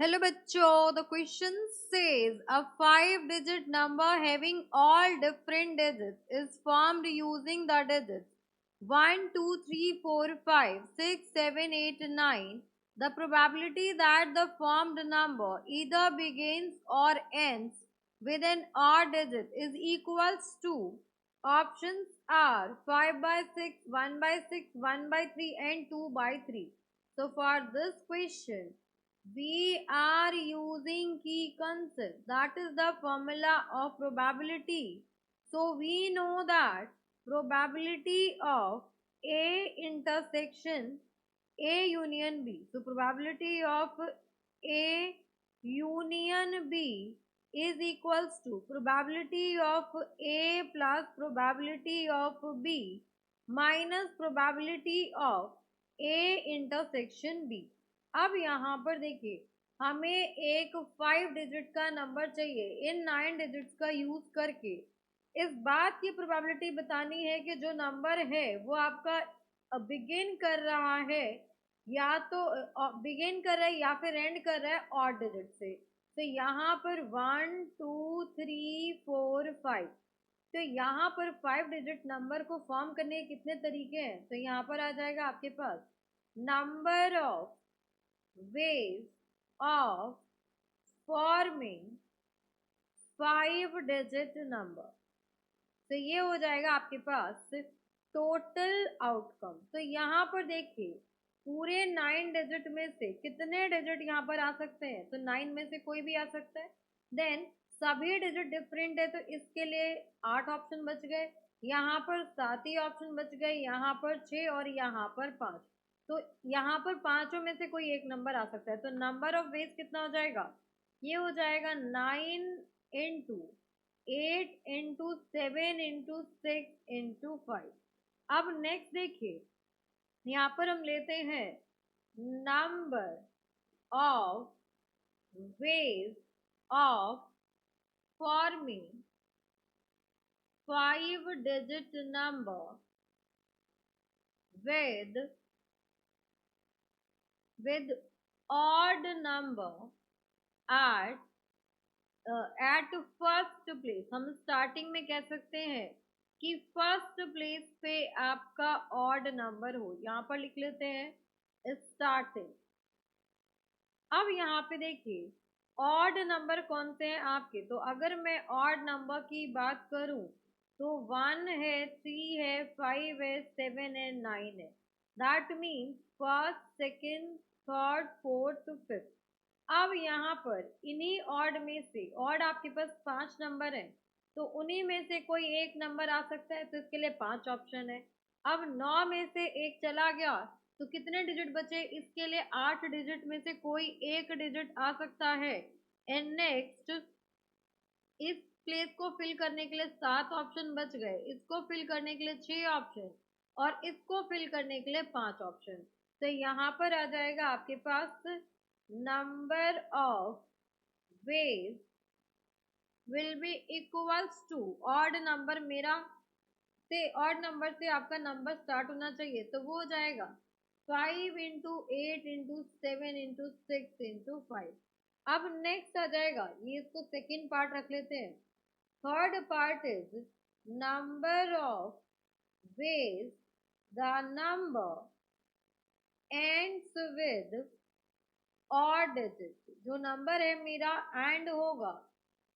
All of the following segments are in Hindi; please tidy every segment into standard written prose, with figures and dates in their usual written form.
Hello bachcho, the question says a 5-digit number having all different digits is formed using the digits 1, 2, 3, 4, 5, 6, 7, 8, 9. The probability that the formed number either begins or ends with an odd digit is equals to. Options are 5 by 6, 1 by 6, 1 by 3 and 2 by 3. So for this question, we are using key concept, that is the formula of probability. So we know that probability of A intersection A union B. So probability of A union B is equals to probability of A plus probability of B minus probability of A intersection B. अब यहाँ पर देखिए, हमें एक 5 डिजिट का नंबर चाहिए इन 9 डिजिट्स का यूज करके इस बात की प्रोबेबिलिटी बतानी है कि जो नंबर है वो आपका बिगिन कर रहा है या तो बिगिन कर रहा है या फिर एंड कर रहा है ऑड डिजिट से। तो यहाँ पर 1 2 3 4 5, तो यहाँ पर 5 डिजिट नंबर को फॉर्म करने के कितने तरीके हैं? तो यहाँ पर आ जाएगा आपके पास number of ways of forming 5-digit number। तो ये हो जाएगा आपके पास टोटल आउटकम। तो यहाँ पर देखिए पूरे 9 डिजिट में से कितने डिजिट यहाँ पर आ सकते हैं? तो 9 में से कोई भी आ सकता है। देन सभी डिजिट डिफरेंट है, तो इसके लिए 8 ऑप्शन बच गए, यहाँ पर 7 ही ऑप्शन बच गए, यहाँ पर 6 और यहाँ पर 5। तो यहाँ पर पांचों में से कोई एक नंबर आ सकता है। तो नंबर ऑफ वेज कितना हो जाएगा? ये हो जाएगा 9 इंटू 8 इंटू 7 इंटू 6 इंटू 5। अब नेक्स्ट देखिए, यहाँ पर हम लेते हैं number of ways of forming 5-digit number with odd number at first place. हम स्टार्टिंग में कह सकते हैं कि फर्स्ट प्लेस पे आपका ऑड नंबर हो, यहाँ पर लिख लेते हैं स्टार्टिंग। अब यहाँ पे देखिए ऑड नंबर कौन से हैं आपके? तो अगर मैं ऑड नंबर की बात करूं तो 1 है, 3 है, 5 है, 7 है, 9 है। That means first, second, third, fourth, fifth. अब यहाँ पर इन्हीं ऑड में से, ऑड आपके पास 5 नंबर है, तो उन्हीं में से कोई एक नंबर आ सकता है, तो इसके लिए 5 ऑप्शन है। अब 9 में से एक चला गया तो कितने डिजिट बचे? इसके लिए 8 डिजिट में से कोई एक डिजिट आ सकता है। एंड नेक्स्ट इस प्लेस को फिल करने के लिए 7 ऑप्शन बच गए, इसको फिल करने के लिए 6 ऑप्शन और इसको फिल करने के लिए 5 ऑप्शन। तो यहाँ पर आ जाएगा आपके पास number of ways will be equals to odd number. मेरा से ऑड नंबर से आपका नंबर स्टार्ट होना चाहिए, तो वो हो जाएगा 5 इंटू 8 इंटू 7 इंटू 6 इंटू 5। अब नेक्स्ट आ जाएगा, ये इसको सेकेंड पार्ट रख लेते हैं। Third part is number of veg the number ends with odd digit. जो नंबर है मेरा एंड होगा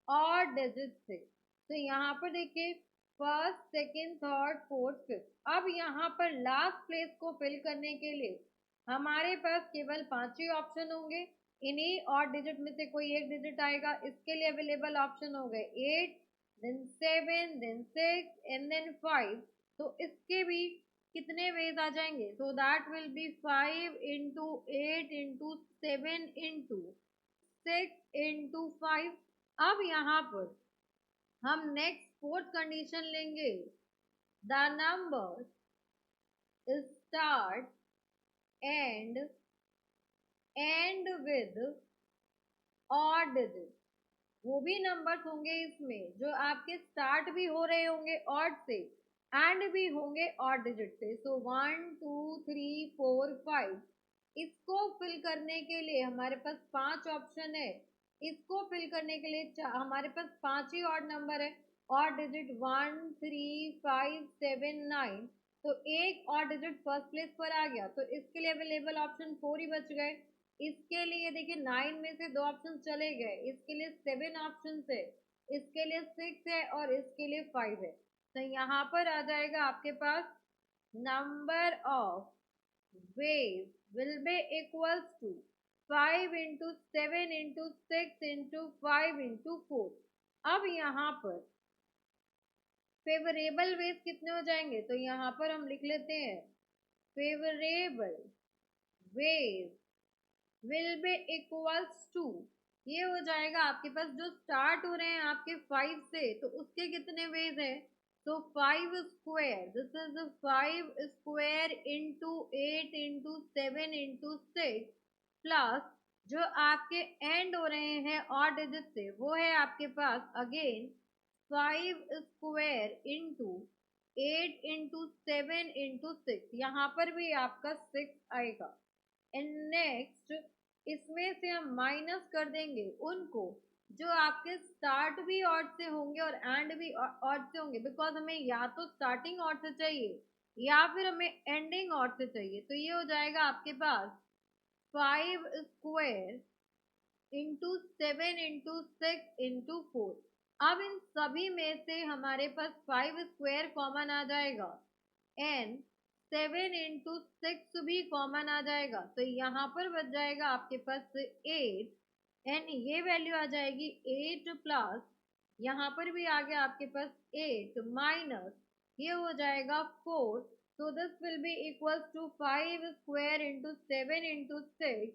ऑड डिजिट से। तो यहाँ पर देखिए first, second, third, fourth, fifth. अब यहाँ पर लास्ट प्लेस को फिल करने के लिए हमारे पास केवल 5 ही ऑप्शन होंगे। इन्हीं ऑड डिजिट में से कोई एक डिजिट आएगा। इसके लिए अवेलेबल ऑप्शन हो गए 8, देन 7, देन 6 एंड देन 5। तो इसके भी कितने वेज आ जाएंगे? So that will be 5 into 8 into 7 into 6 into 5। अब यहाँ पर हम नेक्स्ट फोर्थ कंडीशन लेंगे, the number start and with odd digit. वो भी नंबर्स होंगे इसमें जो आपके स्टार्ट भी हो रहे होंगे ऑड से एंड भी होंगे ऑड डिजिट से। सो 1 2 3 4 5 इसको फिल करने के लिए हमारे पास 5 ऑप्शन है। इसको फिल करने के लिए हमारे पास 5 ही ऑड नंबर है। Odd digit 1 3 5 7 9। तो एक ऑड डिजिट फर्स्ट प्लेस पर आ गया, तो इसके लिए अवेलेबल ऑप्शन 4 ही बच गए। इसके लिए देखिए 9 में से 2 ऑप्शन चले गए, इसके लिए 7 ऑप्शन है, इसके लिए 6 है और इसके लिए 5 है। तो यहाँ पर आ जाएगा आपके पास number of waves will be equals to 5 into 7 into 6 into 5 into 4। अब यहाँ पर फेवरेबल वेज कितने हो जाएंगे, तो यहाँ पर हम लिख लेते हैं favourable ways will be equals to, ये हो जाएगा आपके पास जो स्टार्ट हो रहे हैं आपके 5 से, तो उसके कितने वेज है, तो 5 square, this is 5 square into 8 into 7 into 6 plus जो आपके एंड हो रहे हैं और डिजिट से, वो है आपके पास again 5 square into 8 into 7 into 6, यहाँ पर भी आपका 6 आएगा। एंड नेक्स्ट इसमें से हम माइनस कर देंगे उनको जो आपके स्टार्ट भी ऑड से होंगे और एंड भी ऑड से होंगे, बिकॉज हमें या तो स्टार्टिंग ऑड से चाहिए या फिर हमें एंडिंग ऑड से चाहिए। तो ये हो जाएगा आपके पास 5 स्क्वायर इंटू 7 इंटू 6 इंटू 4। अब इन सभी में से हमारे पास 5 स्क्वायर कॉमन आ जाएगा एंड 7 इंटू 6 भी कॉमन आ जाएगा, तो यहाँ पर बच जाएगा आपके पास 8 एंड ये वैल्यू आ जाएगी 8 प्लस यहाँ पर भी आ गया आपके पास 8 माइनस ये हो जाएगा 4। so this will be equals to 5 square into 7 into 6।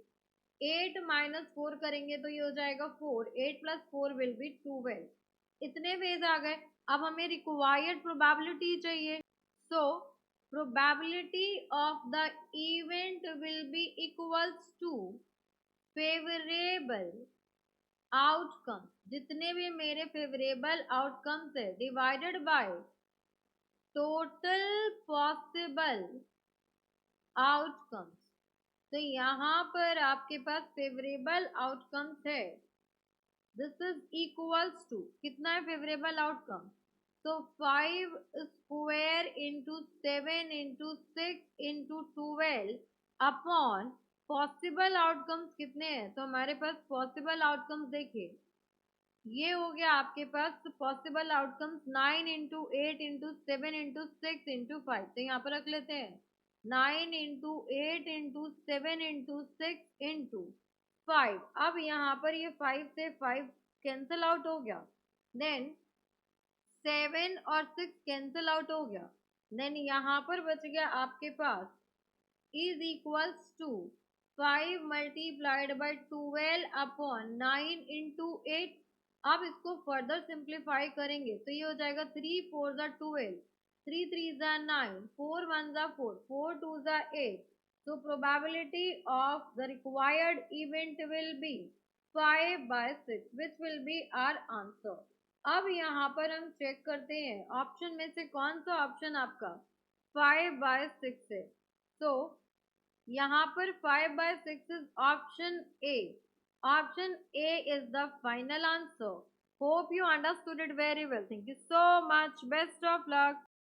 8 minus 4 करेंगे तो ये हो जाएगा 4, 8 प्लस 4 विल बी 12। इतने वेज आ गए। अब हमें रिक्वायर्ड प्रोबेबिलिटी चाहिए। सो probability of the event will be equals to favorable outcome, जितने भी मेरे फेवरेबल आउटकम्स है divided by total possible outcomes. तो यहाँ पर आपके पास फेवरेबल आउटकम्स है, दिस इज इक्वल्स टू कितना है फेवरेबल आउटकम, तो 5 square into 7 into 6 into 12 upon possible outcomes कितने हैं, तो हमारे पास पॉसिबल आउटकम्स देखिए ये हो गया आपके पास possible outcomes 9 into 8 into 7 into 6 into 5। तो यहाँ पर रख लेते हैं 9 इंटू 8 इंटू 7 इंटू 6 इंटू 5। अब यहाँ पर ये 5 से 5 कैंसिल आउट हो गया, देन 7 और 6 कैंसिल आउट हो गया, देन यहाँ पर बच गया आपके पास is equals to 5 multiplied by 12 upon 9 into 8। अब इसको फर्दर सिंप्लीफाई करेंगे तो ये हो जाएगा 3 4 ज़ा 12, 3 3 ज़ा 9, 4 1 ज़ा 4, 4 2 ज़ा 8। So probability of the required event will be 5 by 6, which will be our answer। अब यहाँ पर हम चेक करते हैं ऑप्शन में से कौन सा ऑप्शन आपका 5 by 6 है। तो यहाँ पर 5 by 6 is option A। Option A is the final answer। Hope you understood it very well. Thank you so much. Best of luck.